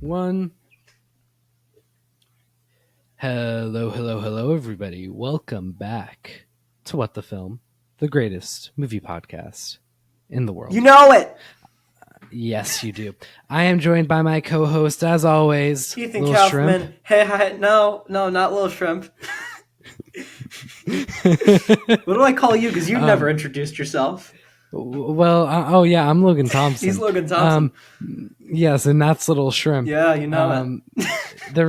1. Hello, everybody. Welcome back to What the Film, the greatest movie podcast in the world. You know it! Yes, you do. I am joined by my co-host, as always, Ethan Lil Kaufman. Shrimp. Hey, hi. No, not Lil Shrimp. What do I call you? Because you never introduced yourself. Well, I'm Logan Thompson. He's Logan Thompson. Yes, and that's Little Shrimp. Yeah, you know it. The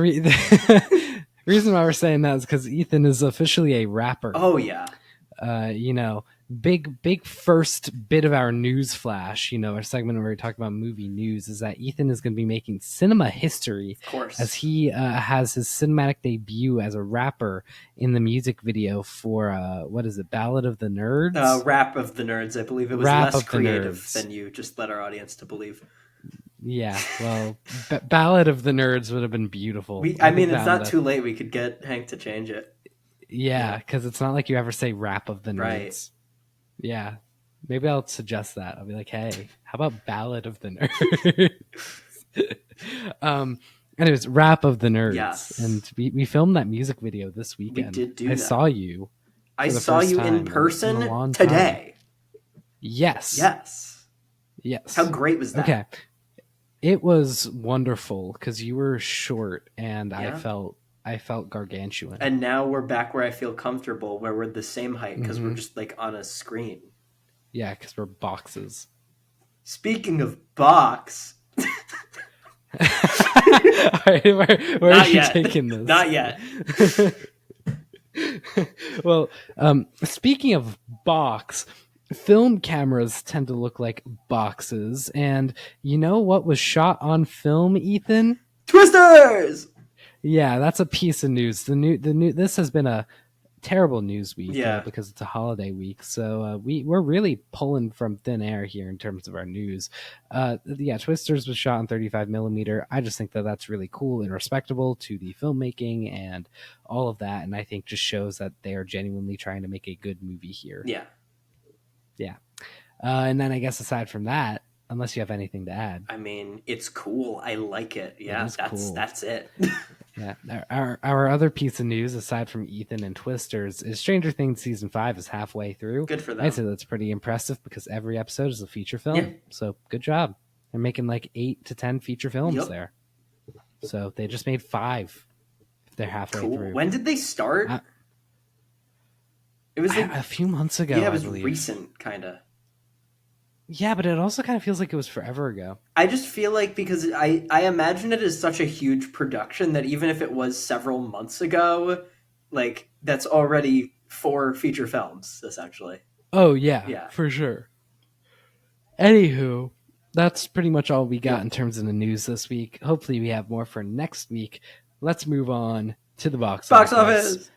reason why we're saying that is because Ethan is officially a rapper. Oh, yeah. Big first bit of our Newsflash, our segment where we talk about movie news, is that Ethan is going to be making cinema history. Of course. As he has his cinematic debut as a rapper in the music video for, what is it, Ballad of the Nerds? Rap of the Nerds, I believe. It was less creative than you just led our audience to believe. Yeah, well, Ballad of the Nerds would have been beautiful. It's not too late. We could get Hank to change it. Yeah, because it's not like you ever say Rap of the Nerds. Right. Yeah, maybe I'll suggest that. I'll be like, hey, how about Ballad of the Nerds? Anyways, Rap of the Nerds. Yes. And we filmed that music video this weekend. We did do I that. saw you. I saw you in person today. Yes. How great was that? Okay. It was wonderful because you were short and I felt gargantuan. And now we're back where I feel comfortable, where we're the same height because we're just like on a screen. Yeah, because we're boxes. Speaking of box. All right, where are you taking this? Not yet. Well, speaking of box, film cameras tend to look like boxes. And you know what was shot on film, Ethan? Twisters! Yeah, that's a piece of news. This has been a terrible news week because it's a holiday week. So we're really pulling from thin air here in terms of our news. Twisters was shot on 35 millimeter. I just think that that's really cool and respectable to the filmmaking and all of that. And I think just shows that they are genuinely trying to make a good movie here. Yeah. And then I guess aside from that, unless you have anything to add. I mean, it's cool. I like it. Yeah, that's it. Yeah. Our other piece of news, aside from Ethan and Twisters, is Stranger Things Season 5 is halfway through. Good for them. I'd say that's pretty impressive because every episode is a feature film. Yeah. So good job. They're making like 8 to 10 feature films there. So they just made 5 if they're halfway through. When did they start? It was like a few months ago. Yeah, it was recent, kind of. Yeah, but it also kind of feels like it was forever ago. I just feel like because I imagine it is such a huge production that even if it was several months ago, like that's already 4 feature films, essentially. Oh, yeah, for sure. Anywho, that's pretty much all we got in terms of the news this week. Hopefully we have more for next week. Let's move on to the box office.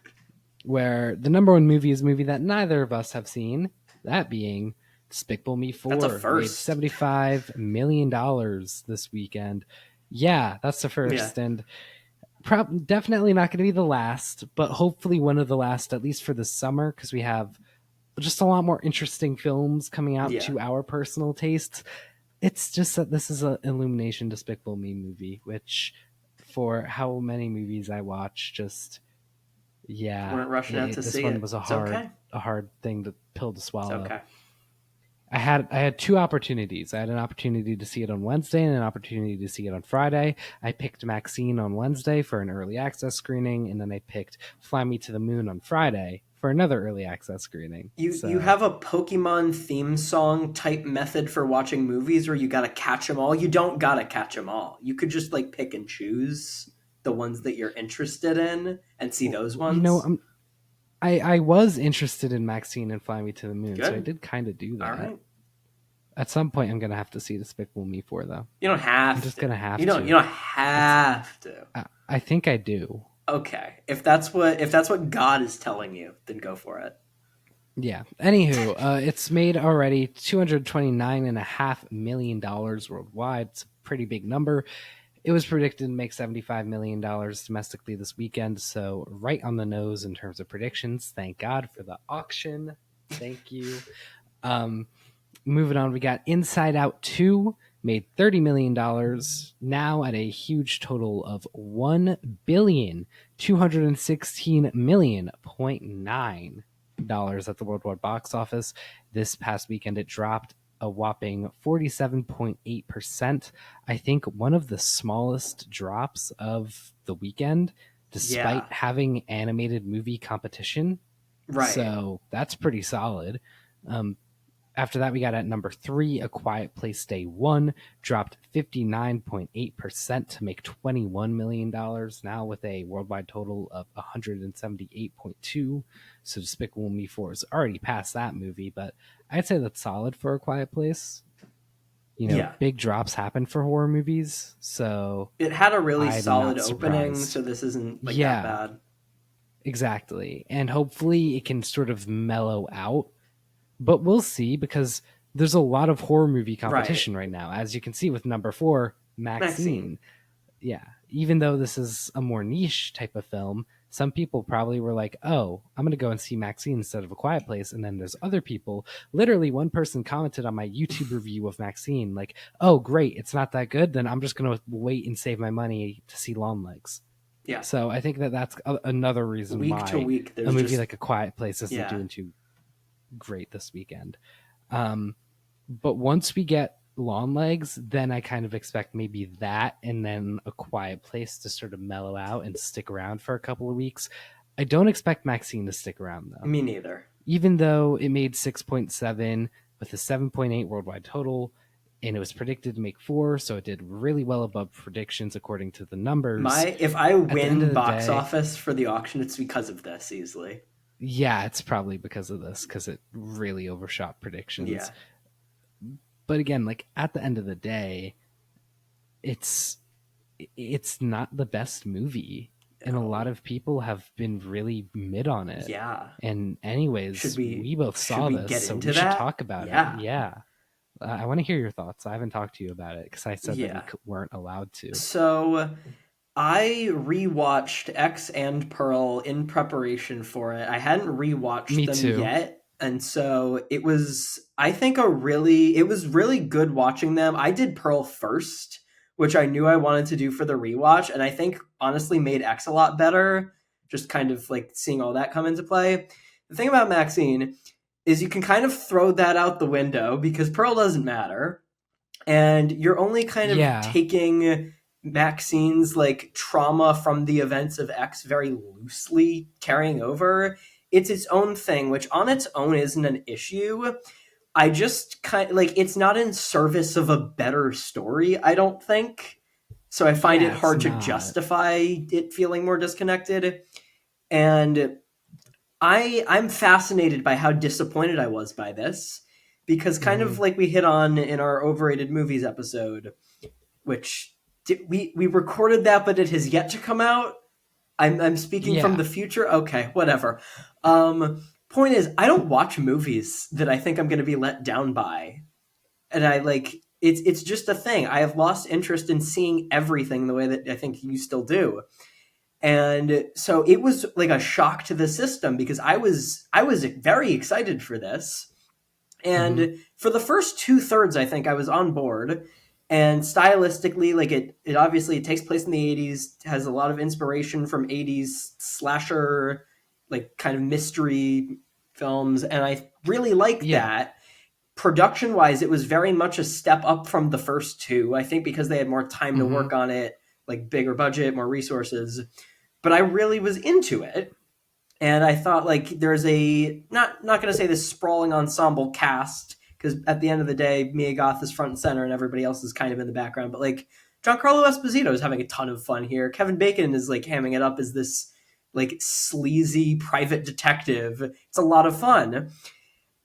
Where the number one movie is a movie that neither of us have seen, that being Despicable Me 4. That's a first. Made $75 million this weekend. Yeah, that's the first. Yeah. And definitely not going to be the last, but hopefully one of the last, at least for the summer, because we have just a lot more interesting films coming out to our personal tastes. It's just that this is an Illumination Despicable Me movie, which for how many movies I watch, just... Yeah, weren't rushing out to see it. This one was a hard pill to swallow. It's okay. I had 2 opportunities. I had an opportunity to see it on Wednesday and an opportunity to see it on Friday. I picked MaXXXine on Wednesday for an early access screening, and then I picked Fly Me to the Moon on Friday for another early access screening. You have a Pokemon theme song type method for watching movies where you gotta catch them all. You don't gotta catch them all. You could just like pick and choose the ones that you're interested in and see those ones. I was interested in MaXXXine and Fly Me to the Moon, Good. So I did kind of do that. All right. At some point, I'm going to have to see Despicable Me 4, though. You don't have to. I'm just going to have to. You don't have to. I think I do. Okay. If that's what God is telling you, then go for it. Yeah. Anywho, it's made already $229.5 million worldwide. It's a pretty big number. It was predicted to make $75 million domestically this weekend, so right on the nose in terms of predictions. Thank God for the auction. Thank you. Moving on, we got Inside Out 2 made $30 million, now at a huge total of $1,216,000,000.9 at the worldwide box office. This past weekend, it dropped a whopping 47.8%. I think one of the smallest drops of the weekend, despite having animated movie competition. Right. So that's pretty solid. After that, we got at number 3, A Quiet Place Day 1, dropped 59.8% to make $21 million, now with a worldwide total of 178.2. So Despicable Me 4 is already past that movie, but I'd say that's solid for A Quiet Place. Big drops happen for horror movies, so it had a really solid opening, so this isn't that bad. Exactly. And hopefully it can sort of mellow out. But we'll see, because there's a lot of horror movie competition right now, as you can see with number 4, MaXXXine. Yeah. Even though this is a more niche type of film, some people probably were like, oh, I'm going to go and see MaXXXine instead of A Quiet Place. And then there's other people. Literally, one person commented on my YouTube review of MaXXXine, like, oh, great, it's not that good. Then I'm just going to wait and save my money to see Longlegs. Yeah. So I think that's another reason why to week, a movie like A Quiet Place isn't doing too great this weekend. But once we get Longlegs, then I kind of expect maybe that and then A Quiet Place to sort of mellow out and stick around for a couple of weeks. I don't expect MaXXXine to stick around, though. Me neither. Even though it made 6.7 with a 7.8 worldwide total, and it was predicted to make 4, so it did really well above predictions according to the numbers. If I win box office for the auction, it's because of this, easily. Yeah, it's probably because of this, because it really overshot predictions. Yeah. But again, like, at the end of the day, it's not the best movie. And a lot of people have been really mid on it. Yeah. And anyways, we both saw this, so we should talk about it. Yeah. I want to hear your thoughts. I haven't talked to you about it because I said that we weren't allowed to. So I rewatched X and Pearl in preparation for it. I hadn't rewatched them yet. And so it was, I think, it was really good watching them. I did Pearl first, which I knew I wanted to do for the rewatch. And I think honestly made X a lot better. Just kind of like seeing all that come into play. The thing about MaXXXine is you can kind of throw that out the window because Pearl doesn't matter. And you're only kind of taking MaXXXine's like trauma from the events of X very loosely carrying over. It's its own thing, which on its own isn't an issue. I just kind of like, it's not in service of a better story, I don't think. So I find it hard to justify it feeling more disconnected. And I'm fascinated by how disappointed I was by this, because kind of like we hit on in our overrated movies episode, which we recorded that, but it has yet to come out. I'm speaking from the future. Okay, whatever. Point is, I don't watch movies that I think I'm going to be let down by. And it's just a thing. I have lost interest in seeing everything the way that I think you still do. And so it was like a shock to the system because I was very excited for this. And for the first 2/3, I think I was on board. And stylistically, like it obviously takes place in the 80s, has a lot of inspiration from 80s slasher, like kind of mystery films. And I really liked that. Production wise, it was very much a step up from the first 2, I think, because they had more time to work on it, like bigger budget, more resources. But I really was into it. And I thought like there's a, not going to say this sprawling ensemble cast, because at the end of the day, Mia Goth is front and center and everybody else is kind of in the background. But like Giancarlo Esposito is having a ton of fun here. Kevin Bacon is like hamming it up as this like sleazy private detective. It's a lot of fun.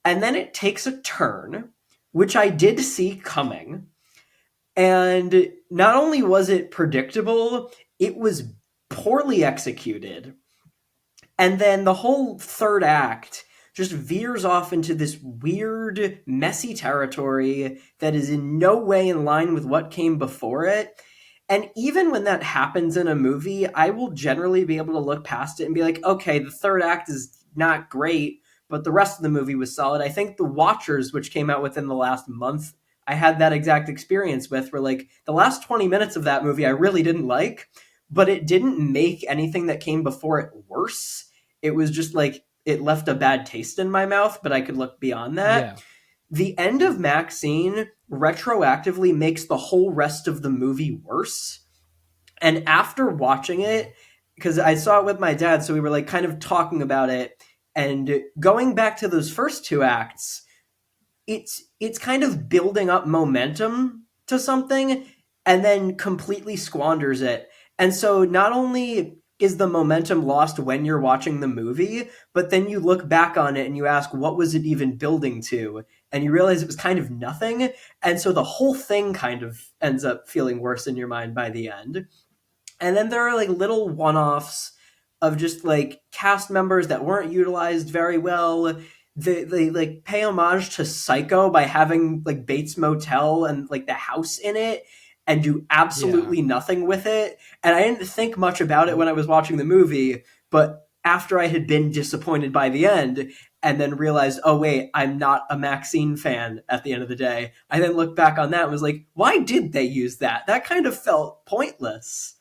And then it takes a turn, which I did see coming. And not only was it predictable, it was poorly executed. And then the whole third act just veers off into this weird, messy territory that is in no way in line with what came before it. And even when that happens in a movie, I will generally be able to look past it and be like, okay, the third act is not great, but the rest of the movie was solid. I think The Watchers, which came out within the last month, I had that exact experience with, where like the last 20 minutes of that movie I really didn't like, but it didn't make anything that came before it worse. It was just like it left a bad taste in my mouth, but I could look beyond that. Yeah. The end of MaXXXine retroactively makes the whole rest of the movie worse. And after watching it, because I saw it with my dad, so we were like kind of talking about it, and going back to those first two acts, it's kind of building up momentum to something and then completely squanders it. And so not only is the momentum lost when you're watching the movie, but then you look back on it and you ask, what was it even building to? And you realize it was kind of nothing. And so the whole thing kind of ends up feeling worse in your mind by the end. And then there are like little one-offs of just like cast members that weren't utilized very well. They like pay homage to Psycho by having like Bates Motel and like the house in it and do absolutely nothing with it. And I didn't think much about it when I was watching the movie, but after I had been disappointed by the end and then realized, oh wait, I'm not a MaXXXine fan at the end of the day, I then looked back on that and was like, why did they use that? That kind of felt pointless.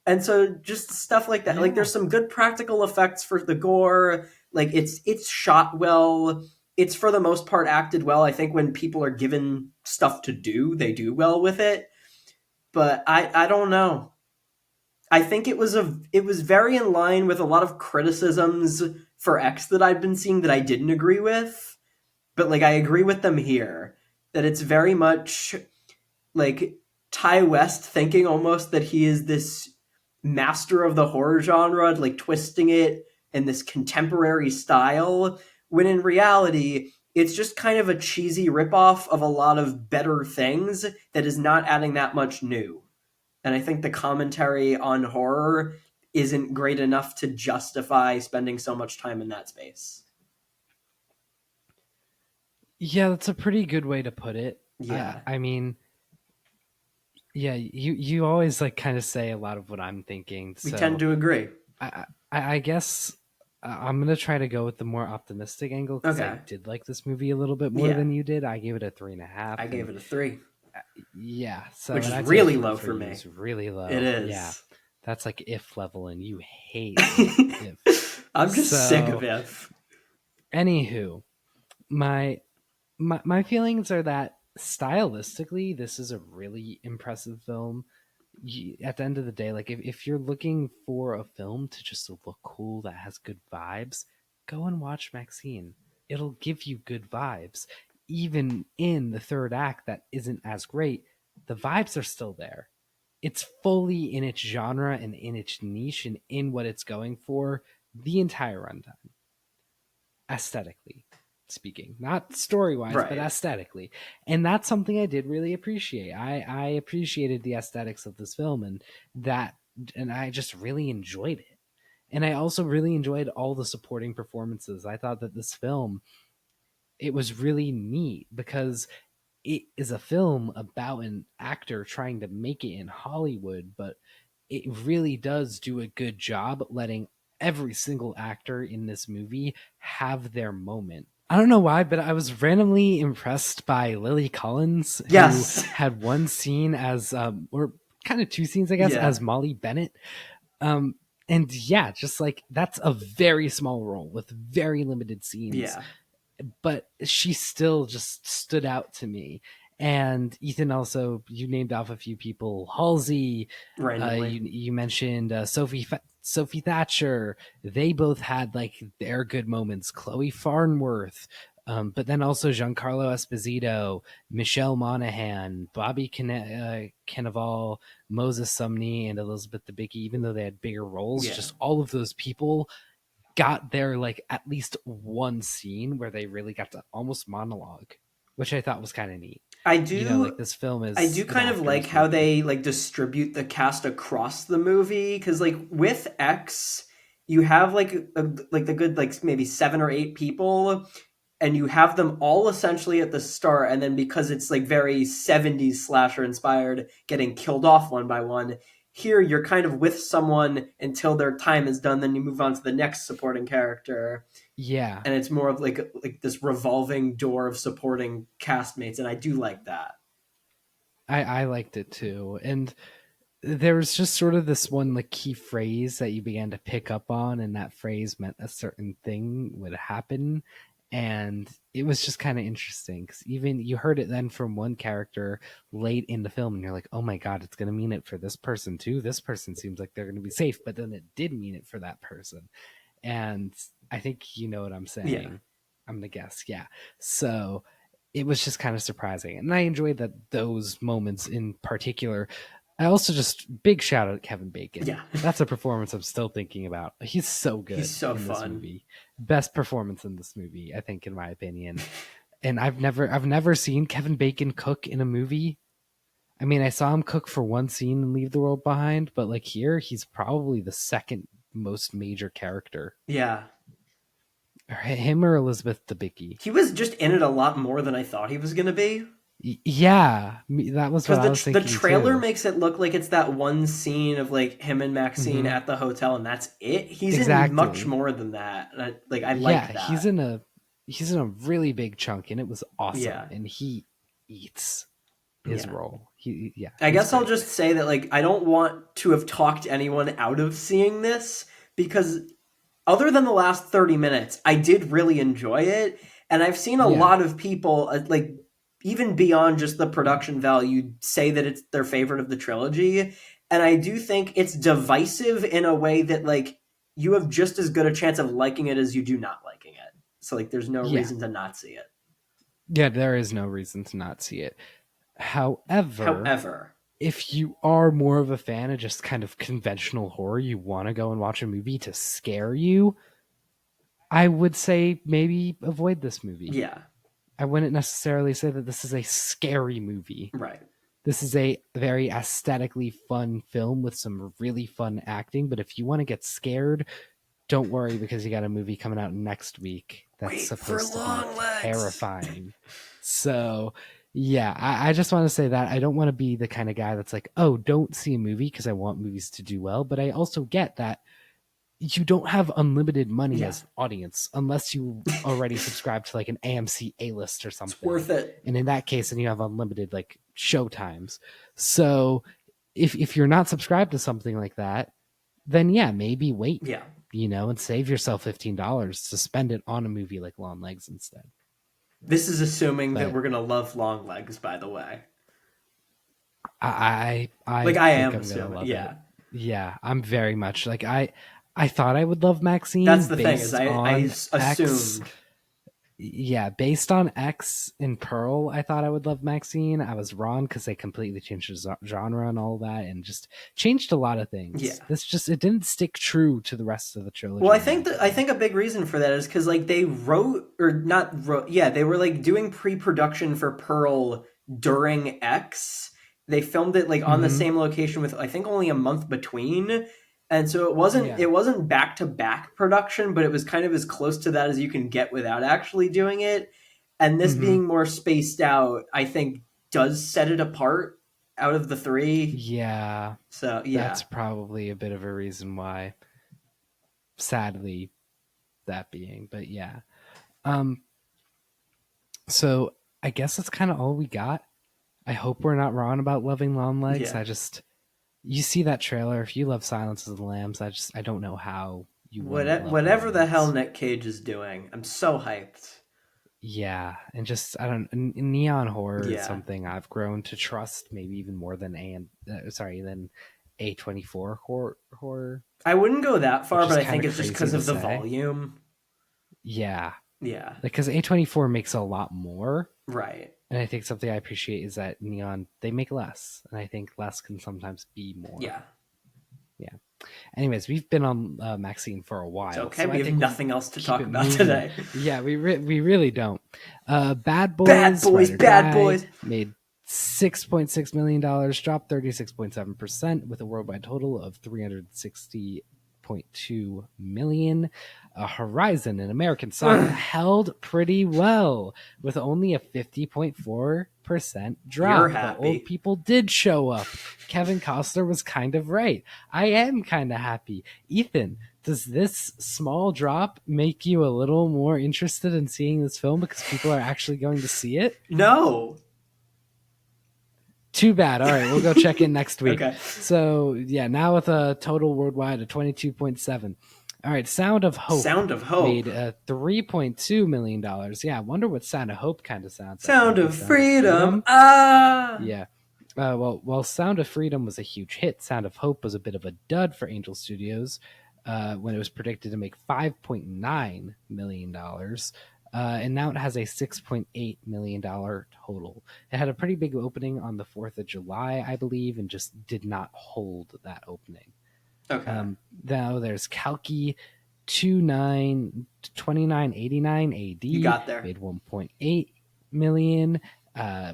And so just stuff like that. Like there's some good practical effects for the gore. Like it's shot well. It's for the most part acted well. I think when people are given stuff to do, they do well with it. But I don't know. I think it was very in line with a lot of criticisms for X that I've been seeing that I didn't agree with. But like I agree with them here. That it's very much like Ty West thinking almost that he is this master of the horror genre, like twisting it in this contemporary style, when in reality, it's just kind of a cheesy ripoff of a lot of better things that is not adding that much new. And I think the commentary on horror isn't great enough to justify spending so much time in that space. Yeah, that's a pretty good way to put it. Yeah. I mean, yeah, you always like kind of say a lot of what I'm thinking. We So tend to agree. I guess I'm gonna try to go with the more optimistic angle because I did like this movie a little bit more than you did. I gave it a 3.5. I gave it a 3. Yeah, so which is really low for me. It's really low. It is. Yeah, that's like If level, and you hate If. I'm just sick of If. Anywho, my feelings are that stylistically, this is a really impressive film. At the end of the day, like if you're looking for a film to just look cool that has good vibes, go and watch MaXXXine. It'll give you good vibes. Even in the third act that isn't as great, the vibes are still there. It's fully in its genre and in its niche and in what it's going for the entire runtime. Aesthetically speaking, not story-wise, but aesthetically. And that's something I did really appreciate. I appreciated the aesthetics of this film and I just really enjoyed it. And I also really enjoyed all the supporting performances. I thought that this film, it was really neat because it is a film about an actor trying to make it in Hollywood, but it really does do a good job letting every single actor in this movie have their moment. I don't know why, but I was randomly impressed by Lily Collins, who had one scene as, or kind of two scenes, I guess, as Molly Bennett. And yeah, just like that's a very small role with very limited scenes. Yeah. But she still just stood out to me. And Ethan, also, you named off a few people. Halsey, you mentioned Sophie Thatcher. They both had like their good moments. Chloe Farnworth, but then also Giancarlo Esposito, Michelle Monaghan, Bobby Cannavale, Moses Sumney, and Elizabeth Debicki. Even though they had bigger roles, just all of those people got their like at least one scene where they really got to almost monologue, which I thought was kind of neat. I do like this film is. I do kind of like how they like distribute the cast across the movie, because like with X, you have like the good like maybe 7 or 8 people, and you have them all essentially at the start, and then because it's like very 70s slasher inspired, getting killed off one by one. Here, you're kind of with someone until their time is done, then you move on to the next supporting character. Yeah. And it's more of like this revolving door of supporting castmates, and I do like that. I liked it too. And there was just sort of this one like key phrase that you began to pick up on, and that phrase meant a certain thing would happen. And it was just kind of interesting because even you heard it then from one character late in the film, and you're like, oh my God, it's going to mean it for this person too. This person seems like they're going to be safe, but then it did mean it for that person. And I think you know what I'm saying. Yeah. I'm going to guess. Yeah. So it was just kind of surprising. And I enjoyed that those moments in particular. I also just big shout out to Kevin Bacon. Yeah. That's a performance I'm still thinking about. He's so good. He's so in fun. This movie. Best performance in this movie, I think, in my opinion. And I've never seen Kevin Bacon cook in a movie. I mean, I saw him cook for one scene and Leave the World Behind, but like here, he's probably the second most major character. Yeah. Him or Elizabeth Debicki. He was just in it a lot more than I thought he was going to be. Yeah, that was what I was thinking. The trailer too. makes it look like it's that one scene of like him and MaXXXine at the hotel, and that's it. He's in much more than that. I like that. He's in a really big chunk, and it was awesome. Yeah. And he eats his role. I guess I'll just say that like I don't want to have talked anyone out of seeing this, because other than the last 30 minutes, I did really enjoy it, and I've seen a lot of people like, even beyond just the production value, say that it's their favorite of the trilogy. And I do think it's divisive in a way that like you have just as good a chance of liking it as you do not liking it. So like there's no reason to not see it. Yeah, there is no reason to not see it. However, if you are more of a fan of just kind of conventional horror, you want to go and watch a movie to scare you, I would say maybe avoid this movie. Yeah. I wouldn't necessarily say that this is a scary movie. Right. This is a very aesthetically fun film with some really fun acting. But if you want to get scared, don't worry, because you got a movie coming out next week that's supposed to be terrifying. So, yeah, I just want to say that I don't want to be the kind of guy that's like, oh, don't see a movie because I want movies to do well. But I also get that you don't have unlimited money as an audience unless you already subscribe to like an AMC A-list or something. It's worth it. And in that case, then you have unlimited like show times. So if you're not subscribed to something like that, then maybe wait. Yeah. And save yourself $15 to spend it on a movie like Long Legs instead. This is assuming that we're gonna love Long Legs, by the way. I am assuming. Yeah. Yeah, I'm very much like I thought I would love MaXXXine. That's the thing, is I assumed. Yeah, based on X and Pearl, I thought I would love MaXXXine. I was wrong because they completely changed the genre and all that, and just changed a lot of things. Yeah, it didn't stick true to the rest of the trilogy. Well, I think a big reason for that is because like they they were like doing pre-production for Pearl during X. They filmed it like on the same location with I think only a month between. And so it wasn't back-to-back production, but it was kind of as close to that as you can get without actually doing it. And this being more spaced out, I think, does set it apart out of the three. Yeah. So, yeah. That's probably a bit of a reason why, sadly, that being. But, yeah. So, I guess that's kind of all we got. I hope we're not wrong about loving Long Legs. Yeah. You see that trailer. If you love Silence of the Lambs, I don't know how you would. Whatever the hell Nick Cage is doing, I'm so hyped. Yeah, and just neon horror is something I've grown to trust, maybe even more than than A24 horror. I wouldn't go that far, but I think it's just because of the volume. Yeah, yeah, because A24 makes a lot more, right? And I think something I appreciate is that Neon, they make less. And I think less can sometimes be more. Yeah. Yeah. Anyways, we've been on MaXXXine for a while. It's okay. So we have nothing else to talk about today. Yeah, we really don't. Bad Boys. Bad Boys. Made $6.6 million, dropped 36.7% with a worldwide total of $360.2 million. Horizon, an American saga, held pretty well with only a 50.4% drop. You're happy. The old people did show up. Kevin Costner was kind of right. I am kind of happy. Ethan, does this small drop make you a little more interested in seeing this film because people are actually going to see it? No. Too bad. All right, we'll go check in next week. Okay. So yeah, now with a total worldwide of 22.7. All right, Sound of Hope. Sound of Hope made $3.2 million. Yeah, I wonder what Sound of Hope kind of sounds like. Sound of Freedom. Ah. Yeah. Well, Sound of Freedom was a huge hit. Sound of Hope was a bit of a dud for Angel Studios when it was predicted to make $5.9 million. And now it has a $6.8 million total. It had a pretty big opening on the 4th of July, I believe, and just did not hold that opening. Okay. Now there's Kalki 2989 AD. You got there. Made 1.8 million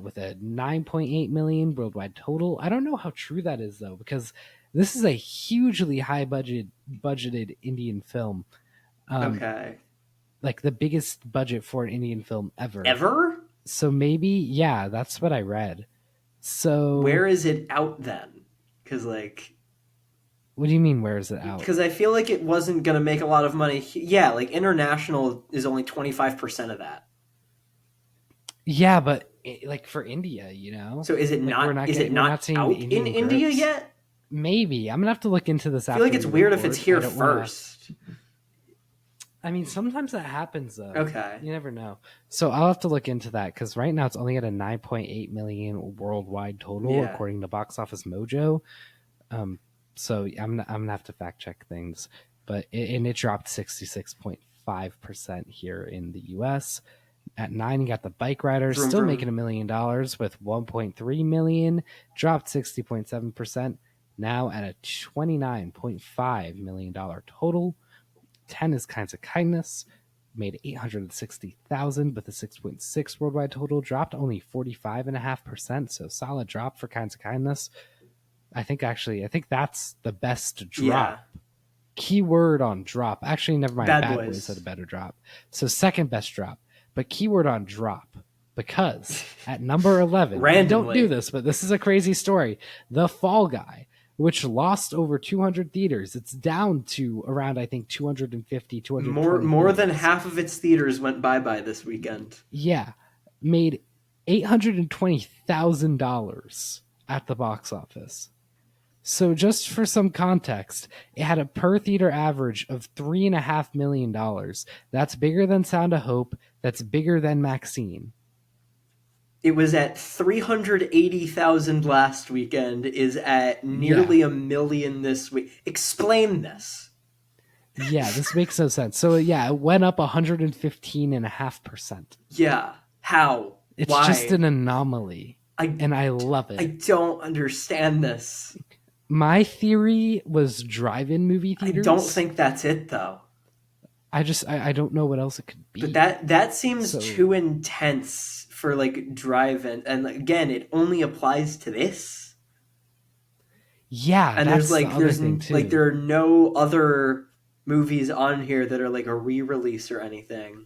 with a 9.8 million worldwide total. I don't know how true that is though, because this is a hugely high budgeted Indian film. Okay. Like the biggest budget for an Indian film ever. Ever? So maybe, yeah, that's what I read. So where is it out then? Because like, what do you mean? Where is it out? Because I feel like it wasn't gonna make a lot of money. Yeah, like international is only 25% of that. Yeah, but like for India, you know. So is it like not? Is it not out in India yet? Maybe I'm gonna have to look into this. I feel like it's weird if it's here first. I mean, sometimes that happens though. Okay. You never know. So I'll have to look into that because right now it's only at a 9.8 million worldwide total according to Box Office Mojo. So I'm gonna have to fact check things, but it dropped 66.5% here in the U.S. At 9, you got The Bike Riders, still making $1 million with 1.3 million, dropped 60.7%. Now at a $29.5 million total. 10 is Kinds of Kindness, made 860,000 with a 6.6 worldwide total, dropped only 45.5%, so solid drop for Kinds of Kindness. I think that's the best drop. Yeah. Keyword on drop. Actually, never mind. Bad Boys had a better drop. So second best drop, but keyword on drop. Because at number 11, don't do this, but this is a crazy story. The Fall Guy, which lost over 200 theaters. It's down to around, I think, 250, 220. More than half of its theaters went bye-bye this weekend. Yeah. Made $820,000 at the box office. So just for some context, it had a per theater average of $3.5 million. That's bigger than Sound of Hope. That's bigger than MaXXXine. It was at 380,000 last weekend, is at nearly $1 million this week. Explain this. Yeah, this makes no sense. So yeah, it went up 115.5%. Yeah. How? It's Why? Just an anomaly. And I love it. I don't understand this. My theory was drive-in movie theaters. I don't think that's it though. I don't know what else it could be. But that seems too intense for like drive-in, and again, it only applies to this. Yeah, and that's there are no other movies on here that are like a re-release or anything.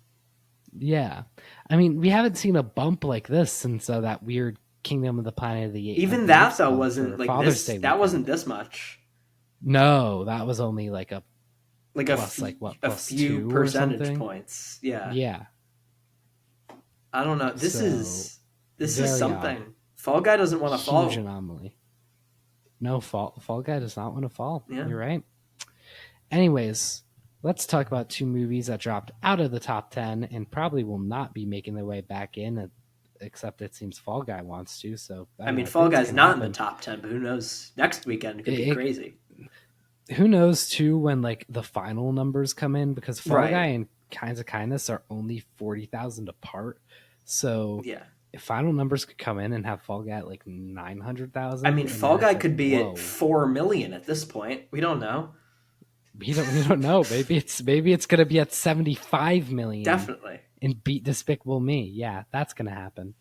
Yeah, I mean, we haven't seen a bump like this since that weird Kingdom of the Planet of the Apes. Even that though wasn't like Father's this. That wasn't this much. No, that was only like a few percentage points. Yeah. Yeah. I don't know. This is something. Odd. Fall Guy doesn't want to fall. Huge anomaly. No, Fall Guy does not want to fall. Yeah. You're right. Anyways, let's talk about two movies that dropped out of the top 10 and probably will not be making their way back in, except it seems Fall Guy wants to. So I mean, Fall Guy's not in the top 10, but who knows? Next weekend it could be crazy. Who knows too when like the final numbers come in, because Fall Guy and Kinds of Kindness are only 40,000 apart. So yeah, if final numbers could come in and have Fall Guy at like 900,000. I mean, Fall Guy could be at 4 million at this point. We don't know. We don't know. Maybe it's gonna be at 75 million. Definitely. And beat Despicable Me. Yeah, that's gonna happen.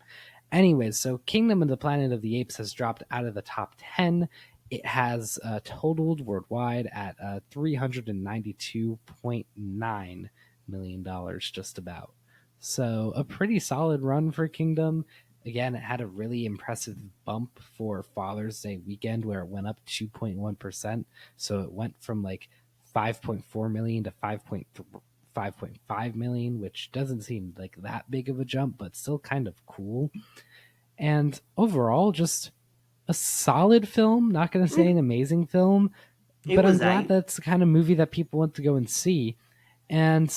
Anyways, so Kingdom of the Planet of the Apes has dropped out of the top 10. It has totaled worldwide at $392.9 million, just about. So a pretty solid run for Kingdom. Again, it had a really impressive bump for Father's Day weekend where it went up 2.1%. So it went from like 5.4 million to 5.5 million, which doesn't seem like that big of a jump, but still kind of cool. And overall, just a solid film. Not going to say an amazing film, but I'm glad that's the kind of movie that people want to go and see. And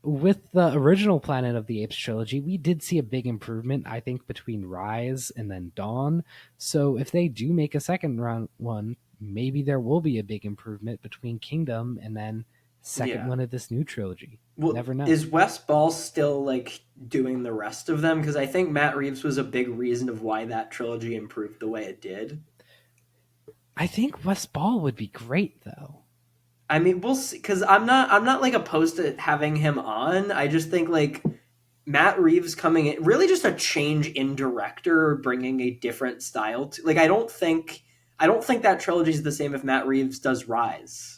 with the original Planet of the Apes trilogy, we did see a big improvement, I think, between Rise and then Dawn. So if they do make a second round one, maybe there will be a big improvement between Kingdom and then second one of this new trilogy. Well, never know. Is Wes Ball still like doing the rest of them? Because I think Matt Reeves was a big reason of why that trilogy improved the way it did. I think Wes Ball would be great, though. I mean, we'll see. Because I'm not like opposed to having him on. I just think like Matt Reeves coming in, really just a change in director, bringing a different style to. Like, I don't think that trilogy is the same if Matt Reeves does Rise.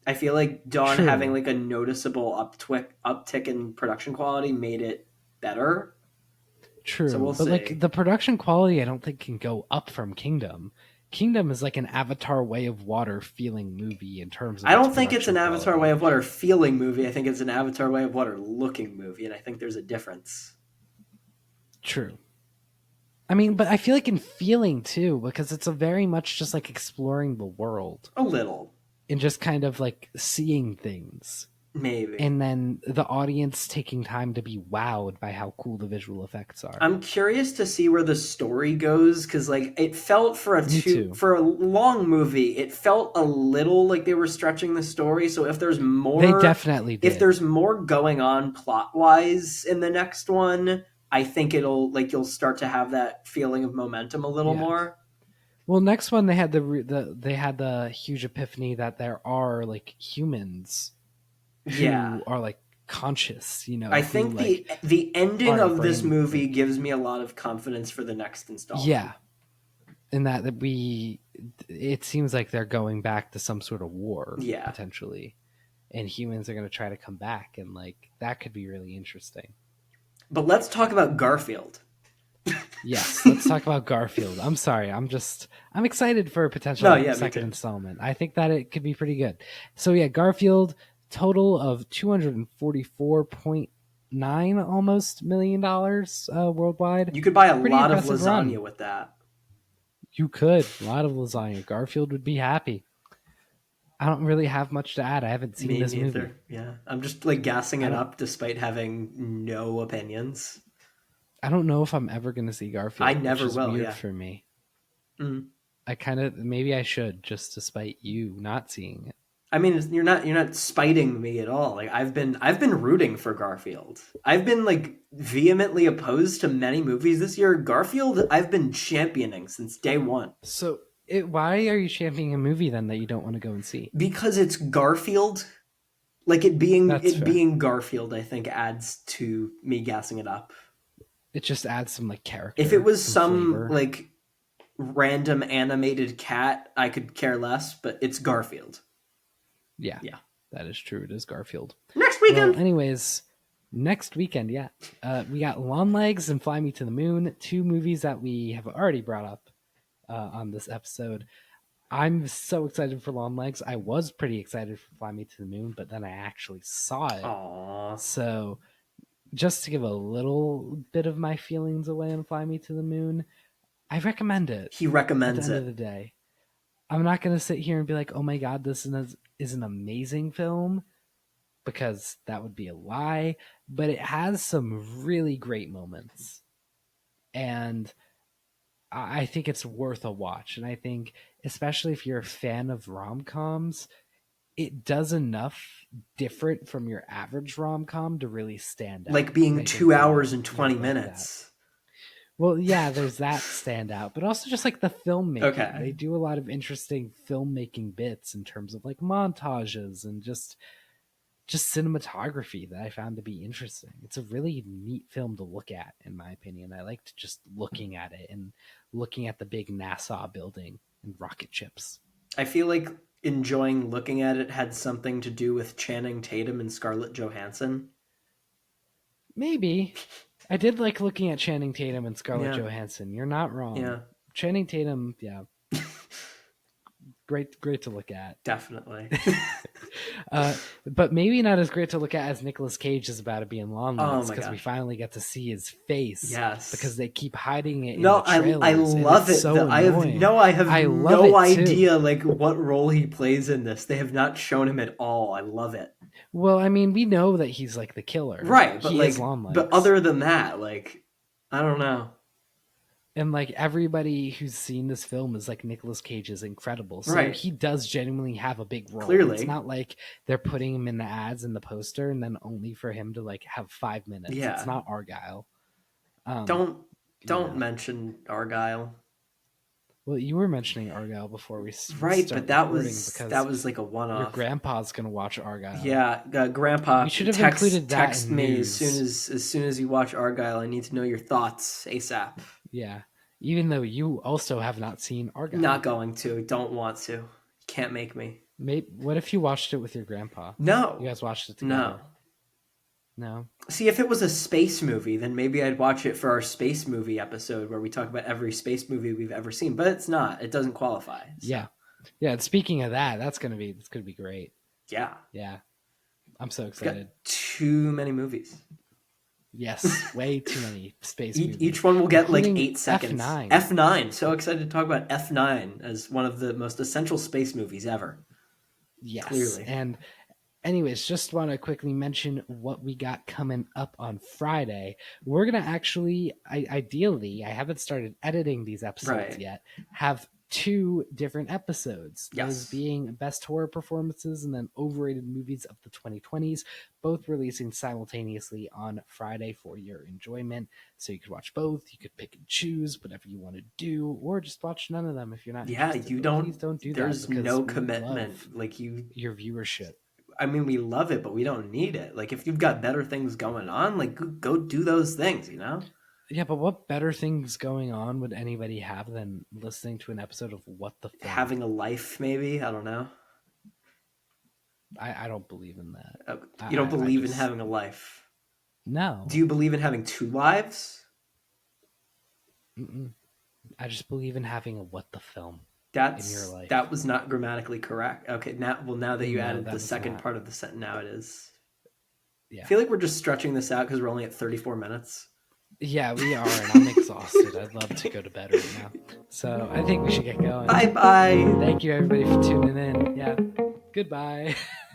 I feel like Dawn having like a noticeable uptick in production quality made it better. True, so we'll see. Like the production quality, I don't think can go up from Kingdom. Kingdom is like an Avatar Way of Water feeling movie in terms of. I don't think it's an Avatar Way of Water feeling movie. I think it's an Avatar Way of Water looking movie, and I think there's a difference. True. I mean, but I feel like in feeling too, because it's a very much just like exploring the world. A little. And just kind of like seeing things. Maybe. And then the audience taking time to be wowed by how cool the visual effects are. I'm curious to see where the story goes, because like it felt for a long movie, it felt a little like they were stretching the story. So if there's more, they definitely did. If there's more going on plot wise in the next one, I think you'll start to have that feeling of momentum a little more. Well, next one they had the huge epiphany that there are like humans. Who are like conscious, you know. I think the ending of this movie gives me a lot of confidence for the next installment. Yeah, in that it seems like they're going back to some sort of war, potentially, and humans are going to try to come back, and like that could be really interesting. But let's talk about Garfield. Yes, let's talk about Garfield. I'm sorry, I'm excited for a potential second installment. I think that it could be pretty good. So yeah, Garfield. Total of $244.9 almost $1 million worldwide. You could buy a lot of lasagna with that. You could. A lot of lasagna. Garfield would be happy. I don't really have much to add. I haven't seen this movie. Yeah. I'm just like gassing it up despite having no opinions. I don't know if I'm ever going to see Garfield. I never will. Weird for me. Mm. Maybe I should, just despite you not seeing it. I mean, you're not spiting me at all. Like I've been rooting for Garfield. I've been like vehemently opposed to many movies this year. Garfield, I've been championing since day one. So why are you championing a movie then that you don't want to go and see? Because it's Garfield. Like it being Garfield, I think adds to me gassing it up. It just adds some like character. If it was some like random animated cat, I could care less. But it's Garfield. Yeah, that is true. It is Garfield. Next weekend. Well, anyways, next weekend, we got Longlegs and Fly Me to the Moon, 2 movies that we have already brought up on this episode. I'm so excited for Longlegs. I was pretty excited for Fly Me to the Moon, but then I actually saw it. Aww. So just to give a little bit of my feelings away on Fly Me to the Moon, I recommend it. He recommends it. At the end of the day. I'm not going to sit here and be like, oh my God, this is an amazing film, because that would be a lie, but it has some really great moments. And I think it's worth a watch. And I think, especially if you're a fan of rom-coms, it does enough different from your average rom-com to really stand out. Like being 2 hours and 20 minutes. Well, yeah, there's that standout, but also just like the filmmaking. Okay. They do a lot of interesting filmmaking bits in terms of like montages and just cinematography that I found to be interesting. It's a really neat film to look at, in my opinion. I liked just looking at it and looking at the big NASA building and rocket ships. I feel like enjoying looking at it had something to do with Channing Tatum and Scarlett Johansson. Maybe. I did like looking at Channing Tatum and Scarlett Johansson. You're not wrong. Yeah. Channing Tatum, great to look at. Definitely. But maybe not as great to look at as Nicolas Cage is about to be in Longlegs, because we finally get to see his face. Yes, because they keep hiding it in the trailers. I love it. So I have no idea like what role he plays in this. They have not shown him at all. I love it. Well, I mean, we know that he's like the killer, right? But he like, is Longlegs. But other than that, like, I don't know. And like everybody who's seen this film is like Nicolas Cage is incredible. So right. He does genuinely have a big role. Clearly. It's not like they're putting him in the ads and the poster and then only for him to like have 5 minutes. Yeah. It's not Argyle. Don't mention Argyle. Well, you were mentioning Argyle before we right, but that was like a one-off. Your grandpa's gonna watch Argyle. Yeah, Grandpa. We should have included that. Text me as soon as you watch Argyle. I need to know your thoughts ASAP. Yeah, even though you also have not seen Argyle. Not going to. Don't want to. You can't make me. Maybe. What if you watched it with your grandpa? No. You guys watched it together? No. See, if it was a space movie, then maybe I'd watch it for our space movie episode where we talk about every space movie we've ever seen. But it's not. It doesn't qualify. So. Yeah. Yeah. And speaking of that, it's gonna be great. Yeah. Yeah. I'm so excited. Got too many movies. Yes, way too many space movies. Each one will get like 8 seconds. F9. F9. So excited to talk about F9 as one of the most essential space movies ever. Yes. Clearly. And anyways, just want to quickly mention what we got coming up on Friday. We're going to actually, ideally, I haven't started editing these episodes yet, have 2 different episodes. Yes. Those being best horror performances and then overrated movies of the 2020s, both releasing simultaneously on Friday for your enjoyment. So you could watch both, you could pick and choose whatever you want to do, or just watch none of them if you're not interested. Please don't do that. There's no commitment. Like your viewership. I mean, we love it, but we don't need it. Like, if you've got better things going on, like, go do those things, you know? Yeah, but what better things going on would anybody have than listening to an episode of What the Film? Having a life, maybe? I don't know. I don't believe in that. You don't believe in having a life? No. Do you believe in having 2 lives? Mm-mm. I just believe in having a What the Film. In your life. That was not grammatically correct. Okay, now that you added the second part of the sentence, now it is. Yeah. I feel like we're just stretching this out because we're only at 34 minutes. Yeah, we are, and I'm exhausted. I'd love to go to bed right now. So I think we should get going. Bye-bye. Thank you, everybody, for tuning in. Yeah, goodbye.